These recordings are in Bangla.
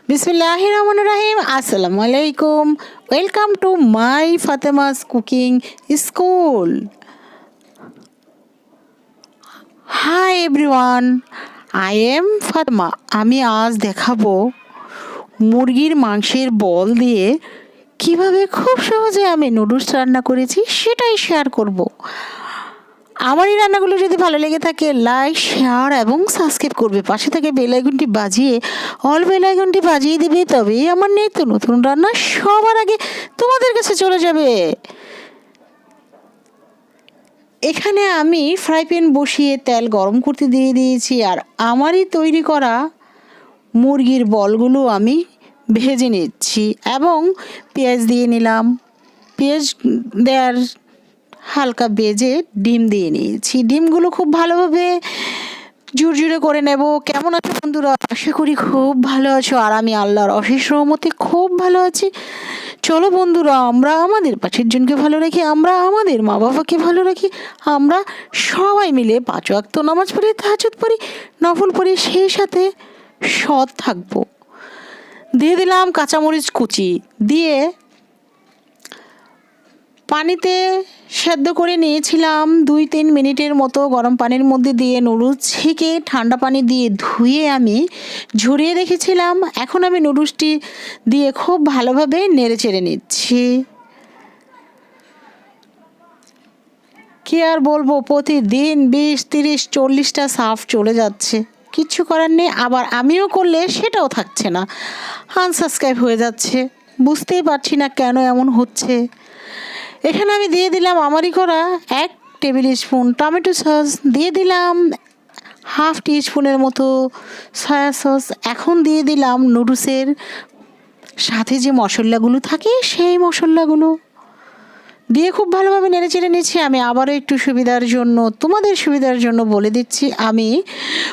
बिस्मिल्लाहिर्रहमानिर्रहीम अस्सलाम वालेकुम। Welcome to my Fatema's cooking school. Hi everyone, I am Fatema. আমি আজ দেখাবো মুরগির মাংসের বল দিয়ে কিভাবে খুব সহজে আমি নুডলস রান্না করেছি সেটাই শেয়ার করব। আমার এই রান্নাগুলো যদি ভালো লেগে থাকে লাইক, শেয়ার এবং সাবস্ক্রাইব করবে। পাশে থেকে বেল আইকনটি বাজিয়ে অল বেল আইকনটি বাজিয়ে দেবে, তবেই আমার নিত্য নতুন রান্না সবার আগে তোমাদের কাছে চলে যাবে। এখানে আমি ফ্রাই প্যান বসিয়ে তেল গরম করতে দিয়ে দিয়েছি, আর আমারই তৈরি করা মুরগির বলগুলো আমি ভেজে নিচ্ছি এবং পেঁয়াজ দিয়ে নিলাম। পেঁয়াজ দেওয়ার হালকা ভেজে ডিম দিয়ে নিয়েছি। ডিমগুলো খুব ভালোভাবে ঝুরঝুরে করে নেব। কেমন আছো বন্ধুরা? আশা করি খুব ভালো আছো, আর আমি আল্লাহর অশেষ রহমতে খুব ভালো আছি। চলো বন্ধুরা, আমরা আমাদের পাশের জনকে ভালো রাখি, আমরা আমাদের মা বাবাকে ভালো রাখি, আমরা সবাই মিলে 5 ওয়াক্ত নামাজ পড়ি, তাহাজ্জুদ পড়ি, নফল পড়ি, সেই সাথে সৎ থাকবো। দিয়ে দিলাম কাঁচামরিচ কুচি, দিয়ে পানিতে সেদ্ধ করে নিয়েছিলাম 2-3 মিনিটের মতো। গরম পানির মধ্যে দিয়ে নুডলস ছেঁকে ঠান্ডা পানি দিয়ে ধুয়ে আমি ঝরিয়ে রেখেছিলাম। এখন আমি নুডলসটি দিয়ে খুব ভালোভাবে নেড়ে চেড়ে নিচ্ছি। কি আর বলবো, প্রতিদিন 20-30-40টা সার্ভ চলে যাচ্ছে, কিচ্ছু করার নেই। আবার আমিও করলে সেটাও থাকছে না, আনসাবস্ক্রাইব হয়ে যাচ্ছে। বুঝতেই পারছি না কেন এমন হচ্ছে। এখানে আমি দিয়ে দিলাম আমারই করা 1 টেবিল স্পুন টমেটো সস, দিয়ে দিলাম হাফ টিস্পুনের মতো সয়া সস। এখন দিয়ে দিলাম নুডলসের সাথে যে মশলাগুলো থাকে সেই মশলাগুলো দিয়ে খুব ভালোভাবে নেড়ে চেড়ে নিচ্ছি। আমি আবারও একটু সুবিধার জন্য, তোমাদের সুবিধার জন্য বলে দিচ্ছি, আমি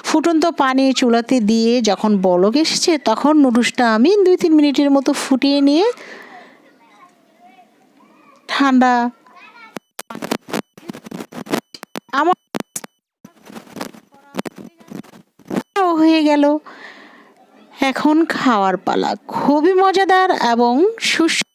ফুটন্ত পানি চুলাতে দিয়ে যখন বলক এসেছে তখন নুডলসটা আমি 2-3 মিনিটের মতো ফুটিয়ে নিয়ে ঠান্ডা আমার হয়ে গেল। এখন খাওয়ার পালা। খুবই মজাদার এবং সুস্বাদু